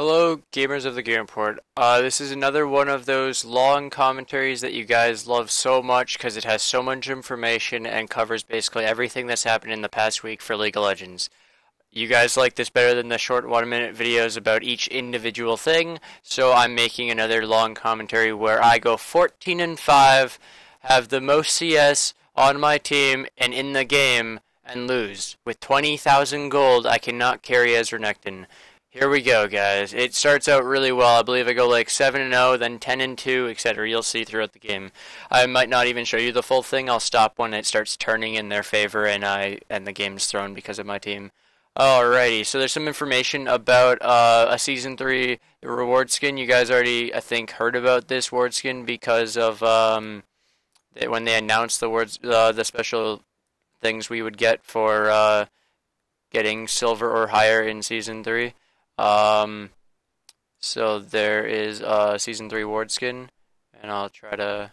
Hello, gamers of the Game Report. This is another one of those long commentaries that you guys love so much because it has so much information and covers basically everything that's happened in the past week for League of Legends. You guys like this better than the short 1 minute videos about each individual thing, so I'm making another long commentary where I go 14 and 5, have the most CS on my team and in the game, and lose. With 20,000 gold, I cannot carry as Renekton. Here we go, guys. It starts out really well. I believe I go like 7 and 0, then 10 and 2, etc. You'll see throughout the game. I might not even show you the full thing. I'll stop when it starts turning in their favor and the game's thrown because of my team. Alrighty, so there's some information about a Season 3 reward skin. You guys already, I think, heard about this reward skin because of when they announced the special things we would get for getting silver or higher in Season 3. So there is a Season 3 ward skin, and I'll try to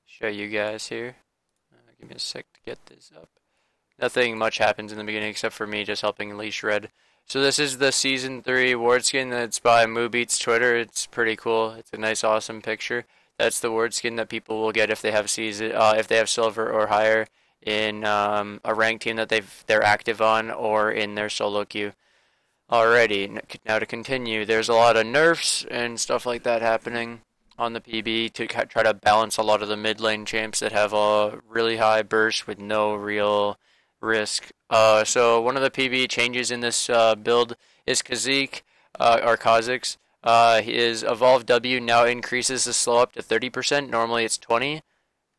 show you guys here. Give me a sec to get this up. Nothing much happens in the beginning except for me just helping Leash Red. So this is the Season 3 ward skin that's by MooBeats Twitter. It's pretty cool. It's a nice, awesome picture. That's the ward skin that people will get if they have silver or higher in a ranked team that they're active on or in their solo queue. Alrighty, now to continue, there's a lot of nerfs and stuff like that happening on the PBE to try to balance a lot of the mid lane champs that have a really high burst with no real risk. So one of the PBE changes in this build is Kha'Zix, or Kha'Zix. His Evolve W now increases the slow up to 30%, normally it's 20%.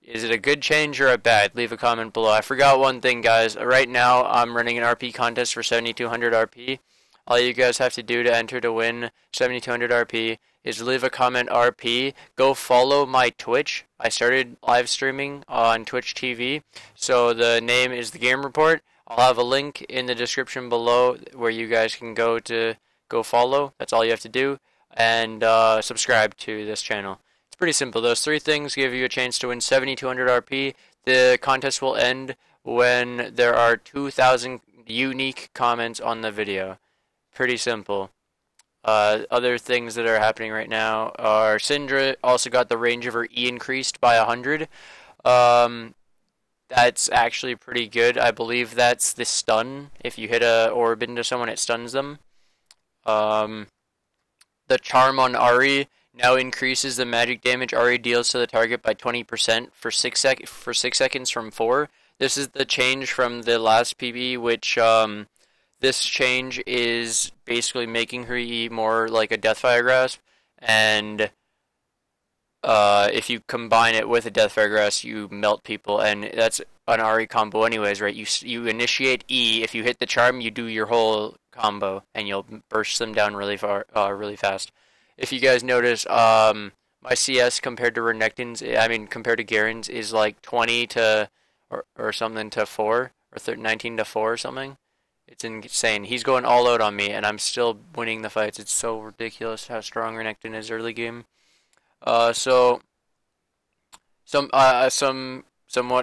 Is it a good change or a bad? Leave a comment below. I forgot one thing, guys. Right now, I'm running an RP contest for 7,200 RP. All you guys have to do to enter to win 7,200 RP is leave a comment RP. Go follow my Twitch. I started live streaming on Twitch TV. So the name is The Game Report. I'll have a link in the description below where you guys can go to go follow. That's all you have to do. And subscribe to this channel. It's pretty simple. Those three things give you a chance to win 7,200 RP. The contest will end when there are 2,000 unique comments on the video. Pretty simple. Other things that are happening right now are Syndra also got the range of her E increased by 100. That's actually pretty good. I believe that's the stun. If you hit a orb into someone, it stuns them. The charm on Ahri now increases the magic damage Ahri deals to the target by 20% for 6 seconds from 4. This is the change from the last PB, which this change is basically making her E more like a Deathfire Grasp, and if you combine it with a Deathfire Grasp, you melt people, and that's an Ahri combo anyways, right? You initiate E, if you hit the charm, you do your whole combo, and you'll burst them down really fast. If you guys notice, my CS compared to Renekton's, compared to Garen's, is like 20 to, or something to 4, or 19 to 4 or something. It's insane. He's going all out on me, and I'm still winning the fights. It's so ridiculous how strong Renekton is early game. Somewhat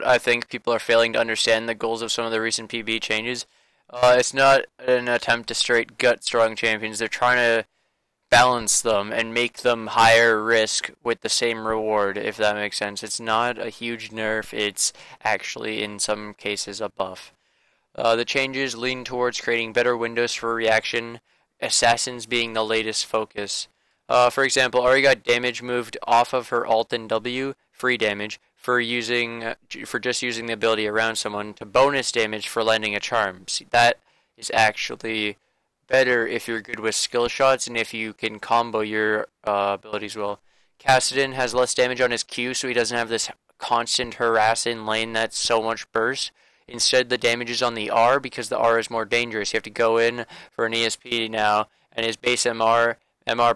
I think people are failing to understand the goals of some of the recent PB changes. It's not an attempt to straight gut strong champions. They're trying to balance them and make them higher risk with the same reward, if that makes sense. It's not a huge nerf. It's actually, in some cases, a buff. The changes lean towards creating better windows for reaction, assassins being the latest focus. For example, Ahri got damage moved off of her ult and W, free damage, for just using the ability around someone, to bonus damage for landing a charm. See, that is actually better if you're good with skill shots and if you can combo your abilities well. Kassadin has less damage on his Q, so he doesn't have this constant harass in lane that's so much burst. Instead, the damage is on the R because the R is more dangerous. You have to go in for an ESP now, and his base MR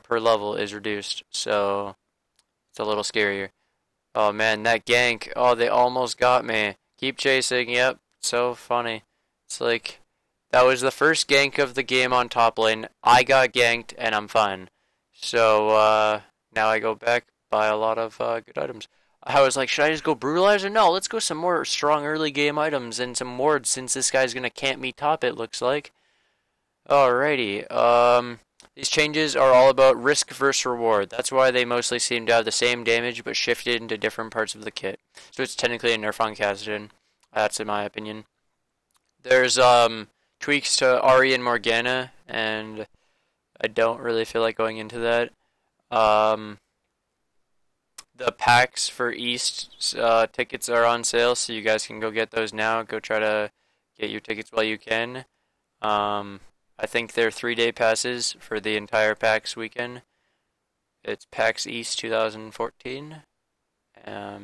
per level is reduced, so it's a little scarier. Oh man, that gank. Oh, they almost got me. Keep chasing. Yep, so funny. It's like, that was the first gank of the game on top lane. I got ganked, and I'm fine. So, now I go back, buy a lot of good items. I was like, should I just go Brutalizer? No, let's go some more strong early game items and some wards since this guy's gonna camp me top, it looks like. Alrighty, These changes are all about risk versus reward. That's why they mostly seem to have the same damage but shifted into different parts of the kit. So it's technically a nerf on Kassadin. That's in my opinion. There's tweaks to Ahri and Morgana, and I don't really feel like going into that. The packs for East tickets are on sale, so you guys can go get those now. Go try to get your tickets while you can. I think they're 3-day passes for the entire PAX weekend. It's PAX East 2014. A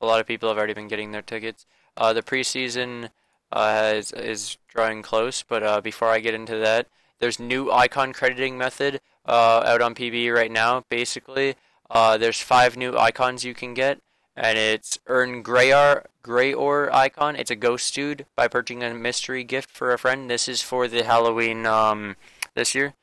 lot of people have already been getting their tickets. The preseason is drawing close, but before I get into that, there's new icon crediting method out on PBE right now. Basically, there's 5 new icons you can get, and it's earn Grey Ore icon. It's a ghost dude by purchasing a mystery gift for a friend. This is for the Halloween this year,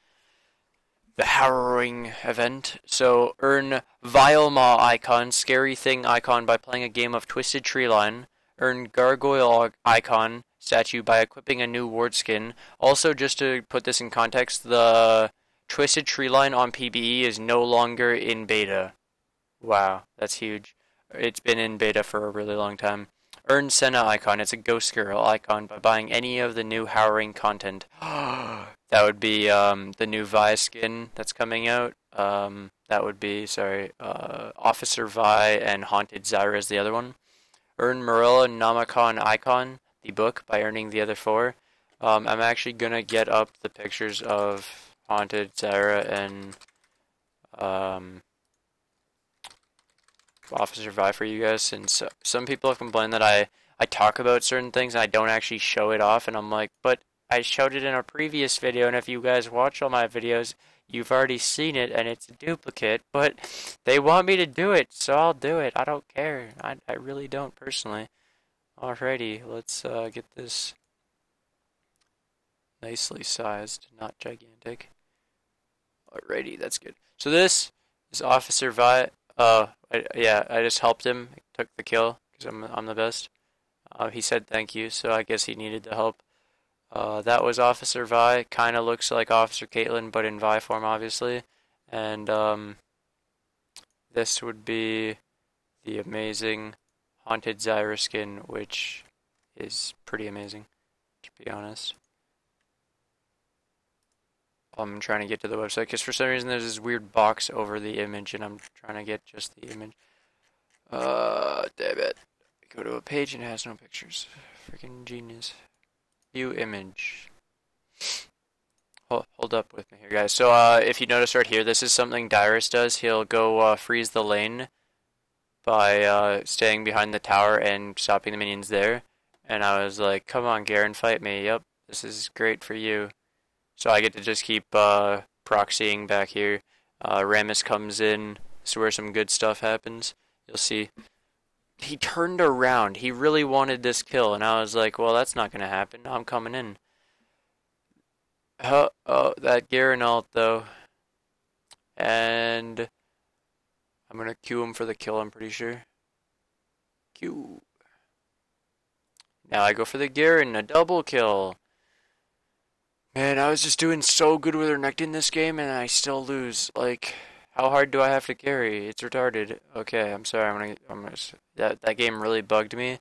the Harrowing event. So earn Vile Maw icon, scary thing icon by playing a game of Twisted Treeline. Earn Gargoyle icon statue by equipping a new ward skin. Also, just to put this in context, the Twisted Treeline on PBE is no longer in beta. Wow, that's huge. It's been in beta for a really long time. Earn Senna icon. It's a ghost girl icon by buying any of the new Harrowing content. That would be the new Vi skin that's coming out. That would be, Officer Vi and Haunted Zyra is the other one. Earn Morella Namacon icon, the book, by earning the other 4. I'm actually gonna get up the pictures of Haunted Zyra and Officer Vi for you guys, since some people have complained that I talk about certain things and I don't actually show it off, and I'm like, but I showed it in a previous video, and if you guys watch all my videos, you've already seen it, and it's a duplicate, but they want me to do it, so I'll do it. I don't care. I really don't, personally. Alrighty, let's get this nicely sized, not gigantic. Alrighty, that's good. So this is Officer Vi. I just helped him, took the kill, because I'm the best. He said thank you, so I guess he needed the help. That was Officer Vi. Kind of looks like Officer Caitlyn, but in Vi form, obviously. And this would be the amazing Haunted Zyra skin, which is pretty amazing, to be honest. I'm trying to get to the website, because for some reason there's this weird box over the image, and I'm trying to get just the image. Damn it. Go to a page and it has no pictures. Freaking genius. View image. Hold up with me here, guys. So, if you notice right here, this is something Dyrus does. He'll go freeze the lane by staying behind the tower and stopping the minions there. And I was like, come on, Garen, fight me. Yep, this is great for you. So I get to just keep proxying back here. Rammus comes in. This is where some good stuff happens. You'll see. He turned around. He really wanted this kill, and I was like, well, that's not going to happen. I'm coming in. Oh, that Garen ult, though. And I'm going to Q him for the kill, I'm pretty sure. Q. Now I go for the Garen, a double kill. Man, I was just doing so good with Renekton this game, and I still lose. Like, how hard do I have to carry? It's retarded. Okay, I'm sorry. That game really bugged me.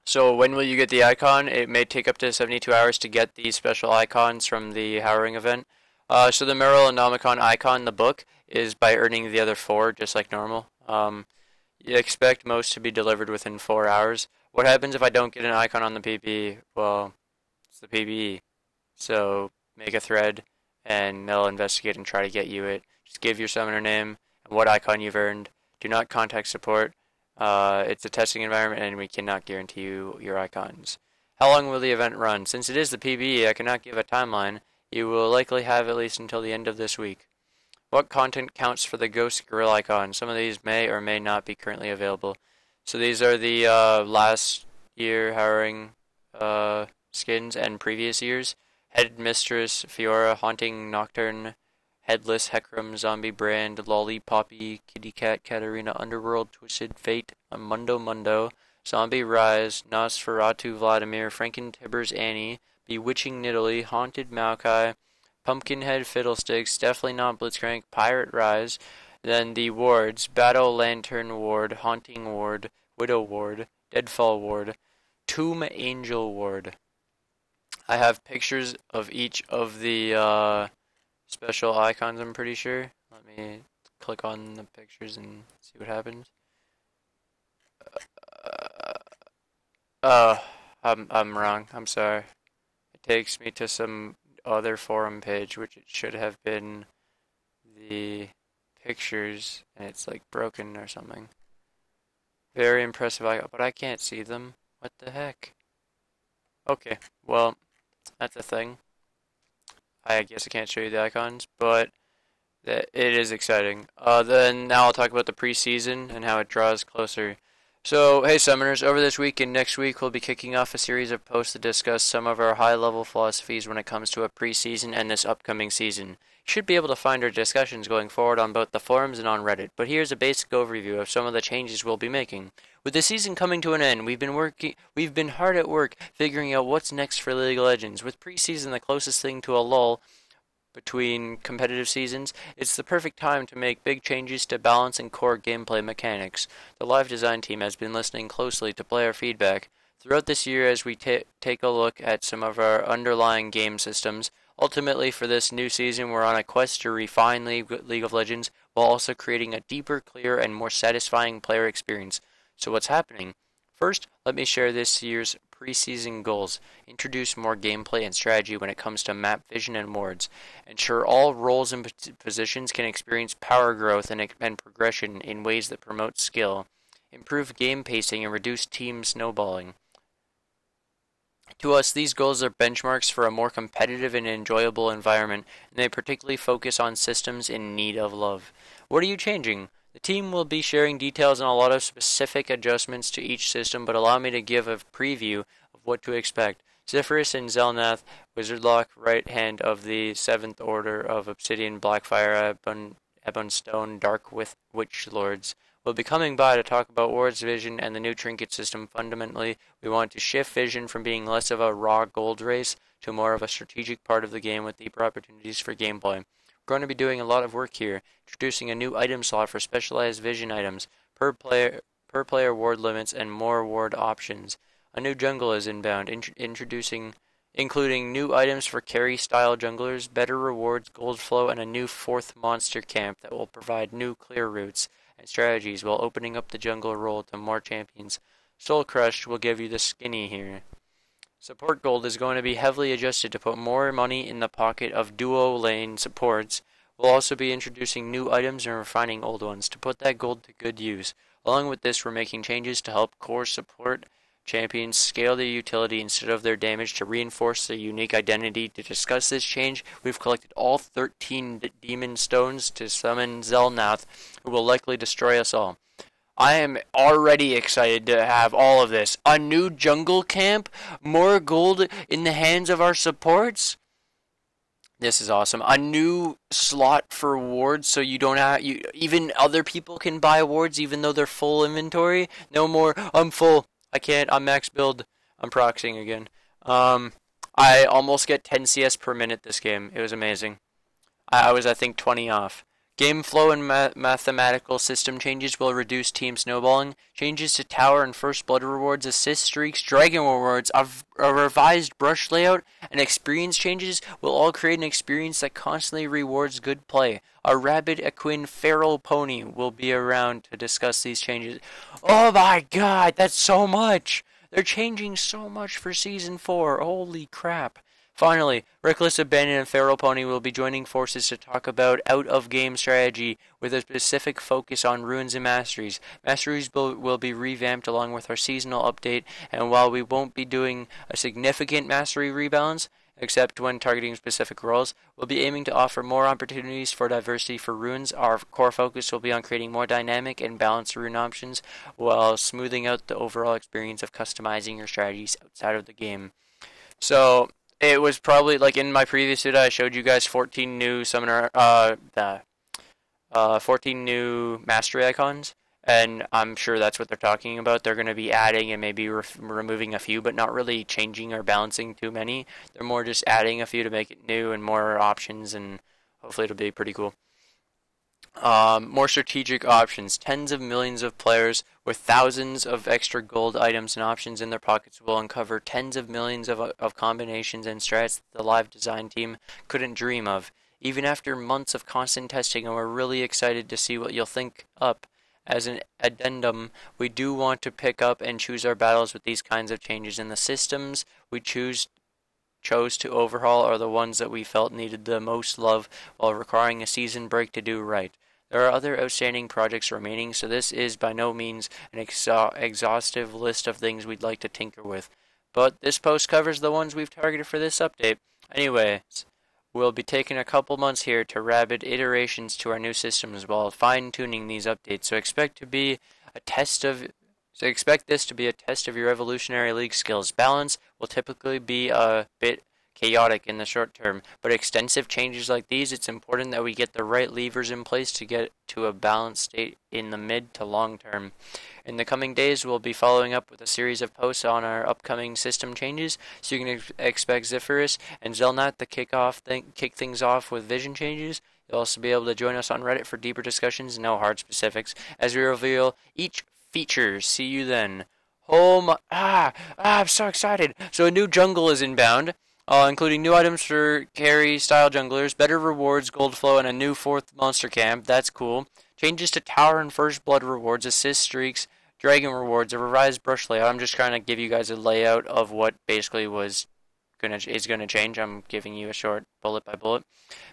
So when will you get the icon? It may take up to 72 hours to get these special icons from the Harrowing event. So the Meryl and Nomicon icon, the book, is by earning the other 4, just like normal. You expect most to be delivered within 4 hours. What happens if I don't get an icon on the PBE? Well, it's the PBE. So make a thread, and they'll investigate and try to get you it. Just give your summoner name and what icon you've earned. Do not contact support. It's a testing environment, and we cannot guarantee you your icons. How long will the event run? Since it is the PBE, I cannot give a timeline. You will likely have at least until the end of this week. What content counts for the Ghost Gorilla icon? Some of these may or may not be currently available. So these are the last year Harrowing skins and previous years. Headed Mistress, Fiora, Haunting Nocturne, Headless, Hecarim, Zombie Brand, Lolly, Poppy, Kitty Cat, Katarina, Underworld, Twisted Fate, Mundo, Zombie Rise, Nosferatu, Vladimir, Franken Tibbers, Annie, Bewitching Nidalee, Haunted Maokai, Pumpkinhead, Fiddlesticks, definitely not Blitzcrank, Pirate Rise. Then the wards, Battle Lantern Ward, Haunting Ward, Widow Ward, Deadfall Ward, Tomb Angel Ward. I have pictures of each of the special icons, I'm pretty sure. Let me click on the pictures and see what happens. I'm wrong. I'm sorry. It takes me to some other forum page, which it should have been the pictures, and it's like broken or something. Very impressive icon, but I can't see them. What the heck? Okay, well, that's a thing. I guess I can't show you the icons, but it is exciting. Then now I'll talk about the preseason and how it draws closer. So, hey Summoners, over this week and next week we'll be kicking off a series of posts to discuss some of our high-level philosophies when it comes to a preseason and this upcoming season. You should be able to find our discussions going forward on both the forums and on Reddit, but here's a basic overview of some of the changes we'll be making. With the season coming to an end, we've been hard at work figuring out what's next for League of Legends. With preseason the closest thing to a lull between competitive seasons, it's the perfect time to make big changes to balance and core gameplay mechanics. The live design team has been listening closely to player feedback throughout this year as we take a look at some of our underlying game systems. Ultimately, for this new season, we're on a quest to refine League of Legends while also creating a deeper, clearer, and more satisfying player experience. So what's happening? First, let me share this year's preseason goals. Introduce more gameplay and strategy when it comes to map vision and wards. Ensure all roles and positions can experience power growth and progression in ways that promote skill. Improve game pacing and reduce team snowballing. To us, these goals are benchmarks for a more competitive and enjoyable environment, and they particularly focus on systems in need of love. What are you changing? The team will be sharing details on a lot of specific adjustments to each system, but allow me to give a preview of what to expect. Zephyrus and Zelnath, Wizardlock, right hand of the 7th Order of Obsidian, Blackfire, Ebonstone, Dark Witch Lords, will be coming by to talk about Ward's vision and the new trinket system. Fundamentally, we want to shift vision from being less of a raw gold race to more of a strategic part of the game with deeper opportunities for gameplay. We're going to be doing a lot of work here, introducing a new item slot for specialized vision items, per player ward limits, and more ward options. A new jungle is inbound, including new items for carry-style junglers, better rewards, gold flow, and a new 4th monster camp that will provide new clear routes and strategies while opening up the jungle role to more champions. Soul Crush will give you the skinny here. Support gold is going to be heavily adjusted to put more money in the pocket of duo lane supports. We'll also be introducing new items and refining old ones to put that gold to good use. Along with this, we're making changes to help core support champions scale their utility instead of their damage to reinforce their unique identity. To discuss this change, we've collected all 13 demon stones to summon Zelnath, who will likely destroy us all. I am already excited to have all of this. A new jungle camp? More gold in the hands of our supports? This is awesome. A new slot for wards so you don't have... even other people can buy wards even though they're full inventory? No more, I'm full. I can't, I'm max build. I'm proxying again. I almost get 10 CS per minute this game. It was amazing. I was, I think, 20 off. Game flow and mathematical system changes will reduce team snowballing. Changes to tower and first blood rewards, assist streaks, dragon rewards, a revised brush layout, and experience changes will all create an experience that constantly rewards good play. A rabid equine feral pony will be around to discuss these changes. Oh my god, that's so much! They're changing so much for Season 4. Holy crap. Finally, Reckless Abandon and Feral Pony will be joining forces to talk about out-of-game strategy with a specific focus on runes and masteries. Masteries will be revamped along with our seasonal update, and while we won't be doing a significant mastery rebalance, except when targeting specific roles, we'll be aiming to offer more opportunities for diversity for runes. Our core focus will be on creating more dynamic and balanced rune options while smoothing out the overall experience of customizing your strategies outside of the game. So... it was probably, like, in my previous video, I showed you guys 14 new summoner, 14 new mastery icons, and I'm sure that's what they're talking about. They're going to be adding and maybe removing a few, but not really changing or balancing too many. They're more just adding a few to make it new and more options, and hopefully it'll be pretty cool. More strategic options. Tens of millions of players with thousands of extra gold items and options in their pockets will uncover tens of millions of combinations and strats the live design team couldn't dream of. Even after months of constant testing, and we're really excited to see what you'll think up. As an addendum, we do want to pick up and choose our battles with these kinds of changes, and the systems we chose to overhaul are the ones that we felt needed the most love while requiring a season break to do right. There are other outstanding projects remaining, so this is by no means an exhaustive list of things we'd like to tinker with. But this post covers the ones we've targeted for this update. Anyways, we'll be taking a couple months here to rapid iterations to our new systems while fine-tuning these updates, so expect this to be a test of your Evolutionary League skills. Balance will typically be a bit chaotic in the short term, but extensive changes like these, it's important that we get the right levers in place to get to a balanced state in the mid to long term. In the coming days, we'll be following up with a series of posts on our upcoming system changes, so you can expect Zephyrus and Zelnat to kick things off with vision changes. You'll also be able to join us on Reddit for deeper discussions, no hard specifics, as we reveal each feature. See you then. I'm so excited. So a new jungle is inbound. Including new items for carry-style junglers, better rewards, gold flow, and a new 4th monster camp. That's cool. Changes to tower and first blood rewards, assist streaks, dragon rewards, a revised brush layout. I'm just trying to give you guys a layout of what basically is gonna change. I'm giving you a short bullet by bullet.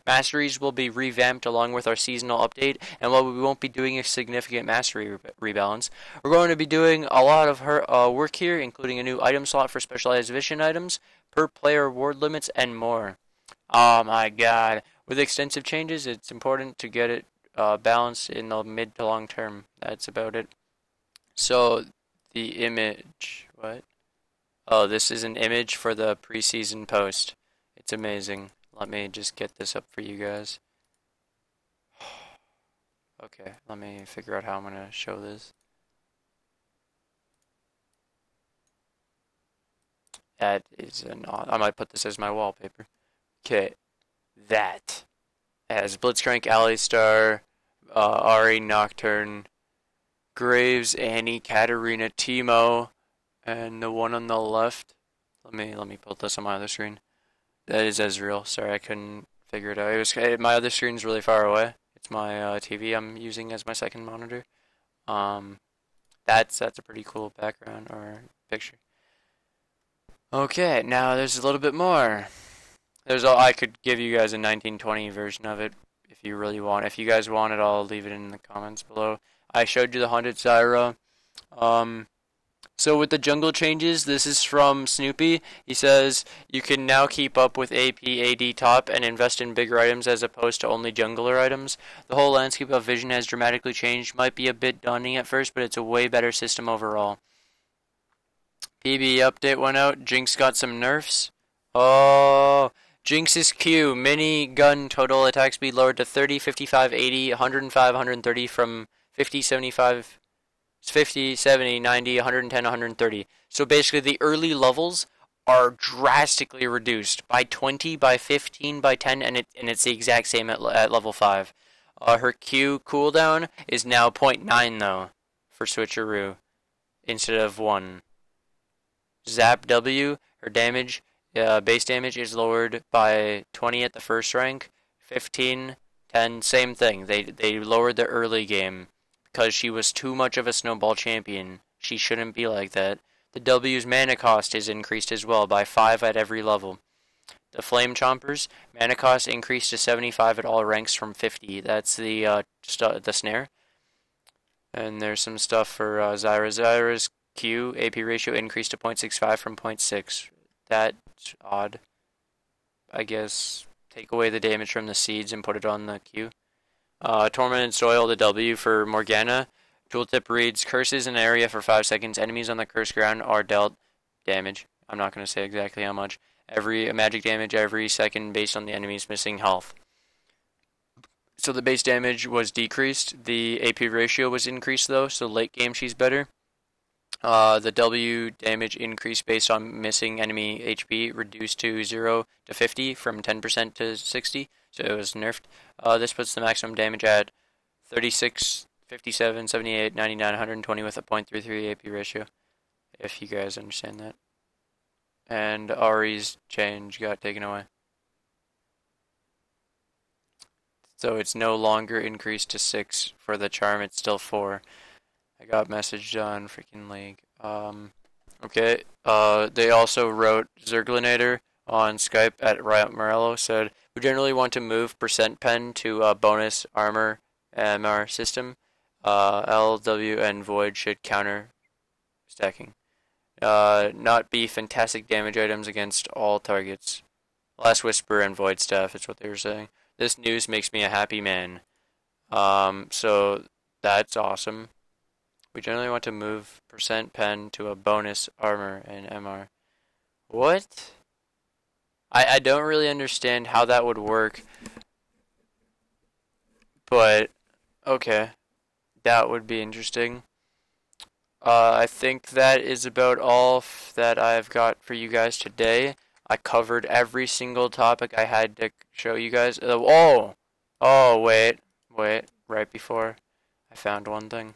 Masteries will be revamped along with our seasonal update, and while we won't be doing a significant mastery rebalance, we're going to be doing a lot of work here, including a new item slot for specialized vision items, per player reward limits, and more. Oh my god. With extensive changes, it's important to get it balanced in the mid to long term. That's about it. So, the image. What? Oh, this is an image for the preseason post. It's amazing. Let me just get this up for you guys. Okay, let me figure out how I'm going to show this. That is an odd. I might put this as my wallpaper. Okay, that. It has Blitzcrank, Alistar, Ahri, Nocturne, Graves, Annie, Katarina, Teemo, and the one on the left. Let me put this on my other screen. That is Ezreal. Sorry, I couldn't figure it out. My other screen's really far away. It's my TV I'm using as my second monitor. That's a pretty cool background or picture. Okay, now there's a little bit more. I could give you guys a 1920 version of it if you really want. If you guys want it, I'll leave it in the comments below. I showed you the Haunted Zyra. So with the jungle changes, this is from Snoopy. He says, you can now keep up with AP, AD top and invest in bigger items as opposed to only jungler items. The whole landscape of Vision has dramatically changed. Might be a bit daunting at first, but it's a way better system overall. PBE update went out. Jinx got some nerfs. Oh, Jinx's Q. Mini gun total attack speed lowered to 30, 55, 80, 105, 130 from 50, 75... 50, 70, 90, 110, 130. So basically the early levels are drastically reduced by 20, by 15, by 10, and it's the exact same at level 5. Her Q cooldown is now 0.9 though for switcheroo instead of 1. Zap W, her damage, base damage is lowered by 20 at the first rank, 15, 10, same thing. They lowered the early game. Because she was too much of a snowball champion. She shouldn't be like that. The W's mana cost is increased as well by 5 at every level. The Flame Chompers, mana cost increased to 75 at all ranks from 50. That's the snare. And there's some stuff for Zyra. Zyra's Q, AP ratio increased to 0.65 from 0.6. That's odd. I guess take away the damage from the seeds and put it on the Q. Tormented Soil, the W for Morgana. Tooltip reads, curses an area for 5 seconds. Enemies on the cursed ground are dealt damage. I'm not going to say exactly how much. Magic damage every second based on the enemy's missing health. So the base damage was decreased. The AP ratio was increased though, so late game she's better. The W damage increase based on missing enemy HP reduced to 0 to 50 from 10% to 60, so it was nerfed. This puts the maximum damage at 36, 57, 78, 99, 120 with a 0.33 AP ratio, if you guys understand that. And Ahri's change got taken away. So it's no longer increased to 6 for the charm, it's still 4. I got messaged on freaking League. Okay. They also wrote Zerglinator on Skype at Riot Morello said, we generally want to move percent pen to a bonus armor MR system. L, W, and Void should counter stacking. Not be fantastic damage items against all targets. Last Whisper and Void Staff is what they were saying. This news makes me a happy man. So that's awesome. We generally want to move percent pen to a bonus armor and MR. What? I don't really understand how that would work. But, okay. That would be interesting. I think that is about all that I've got for you guys today. I covered every single topic I had to show you guys. Wait. Right before I found one thing.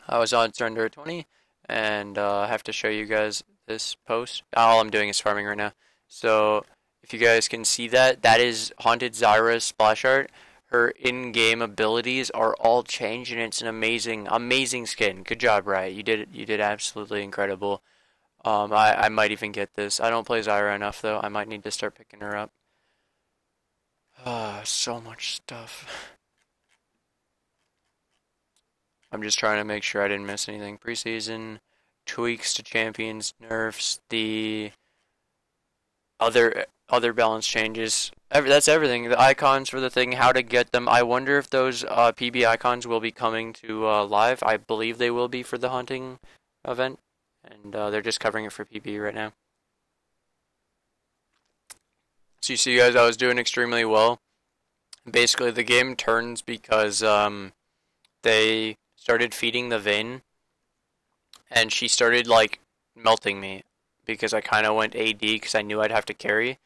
I was on Surrender 20, and I have to show you guys this post. All I'm doing is farming right now. So, if you guys can see that, that is Haunted Zyra's splash art. Her in-game abilities are all changed, and it's an amazing skin. Good job, Riot. You did absolutely incredible. I might even get this. I don't play Zyra enough, though. I might need to start picking her up. So much stuff. I'm just trying to make sure I didn't miss anything. Preseason, tweaks to champions, nerfs, the other balance changes. That's everything. The icons for the thing, how to get them. I wonder if those PB icons will be coming to live. I believe they will be for the hunting event, and they're just covering it for PBE right now. So you see, guys, I was doing extremely well. Basically, the game turns because they started feeding the Vayne, and she started like melting me because I kind of went AD because I knew I'd have to carry,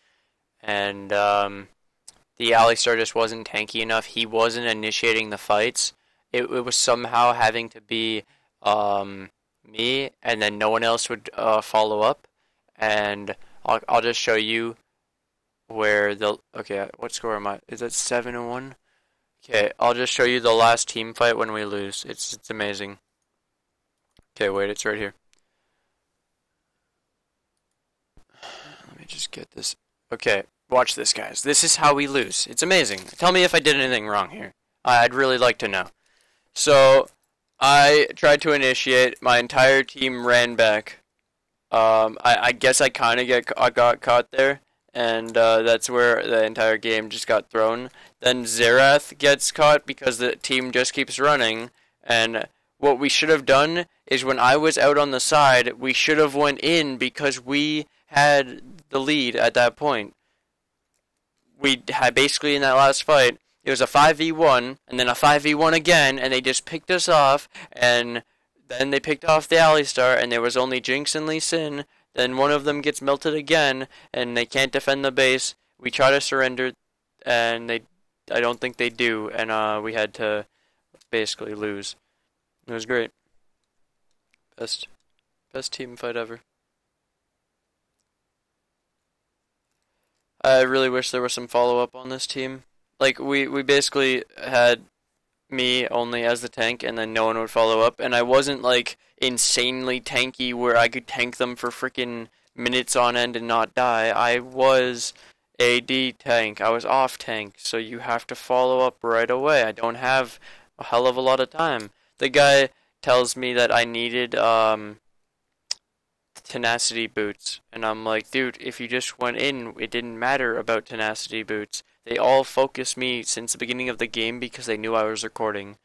and the Alistar just wasn't tanky enough. He wasn't initiating the fights. It was somehow having to be me, and then no one else would follow up. And I'll just show you where okay, what score am I? Is it 7-1? Okay, I'll just show you the last team fight when we lose. It's amazing. Okay, wait, it's right here. Let me just get this. Okay, watch this, guys. This is how we lose. It's amazing. Tell me if I did anything wrong here. I'd really like to know. So, I tried to initiate. My entire team ran back. I guess I kind of got caught there. And that's where the entire game just got thrown. Then Xerath gets caught because the team just keeps running. And what we should have done is when I was out on the side, we should have went in because we had the lead at that point. We had basically in that last fight, it was a 5v1 and then a 5v1 again, and they just picked us off. And then they picked off the Alistar, and there was only Jinx and Lee Sin. Then one of them gets melted again, and they can't defend the base. We try to surrender, and I don't think they do, and we had to basically lose. It was great. Best team fight ever. I really wish there was some follow-up on this team. Like, we basically had me only as the tank, and then no one would follow up, and I wasn't, like, insanely tanky where I could tank them for freaking minutes on end and not die. I was AD tank. I was off tank, so you have to follow up right away. I don't have a hell of a lot of time. The guy tells me that I needed tenacity boots, and I'm like, dude, if you just went in, it didn't matter about tenacity boots. They all focused me since the beginning of the game because they knew I was recording.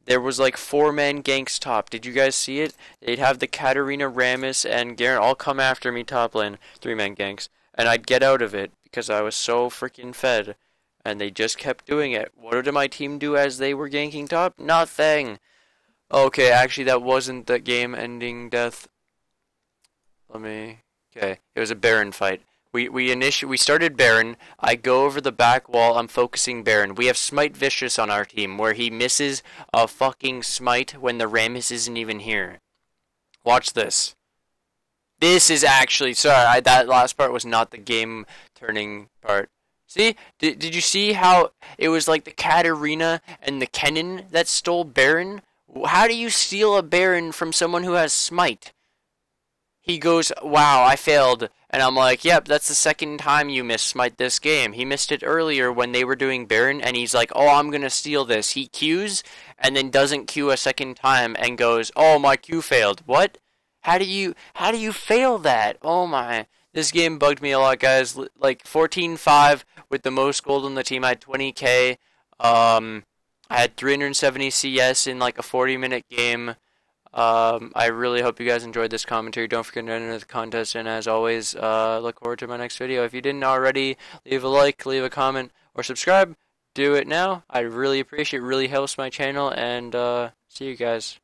There was like 4-man ganks top. Did you guys see it? They'd have the Katarina, Rammus, and Garen all come after me top lane. 3-man ganks. And I'd get out of it because I was so freaking fed. And they just kept doing it. What did my team do as they were ganking top? Nothing. Okay, actually that wasn't the game-ending death. Okay, it was a Baron fight. We started Baron. I go over the back wall. I'm focusing Baron. We have Smite Vicious on our team, where he misses a fucking smite when the Rammus isn't even here. Watch this. This is actually sorry. That last part was not the game-turning part. See? Did you see how it was like the Katarina and the Kennen that stole Baron? How do you steal a Baron from someone who has Smite? He goes, wow, I failed. And I'm like, yep, that's the second time you missed Smite this game. He missed it earlier when they were doing Baron, and he's like, oh, I'm going to steal this. He Qs, and then doesn't Q a second time, and goes, oh, my Q failed. What? How do you fail that? Oh my. This game bugged me a lot, guys. Like, 14-5 with the most gold on the team. I had 20k. I had 370 CS in like a 40-minute game. I really hope you guys enjoyed this commentary. Don't forget to enter the contest, and as always, look forward to my next video. If you didn't already, leave a like, leave a comment, or subscribe. Do it now. I really appreciate it. It really helps my channel, and see you guys.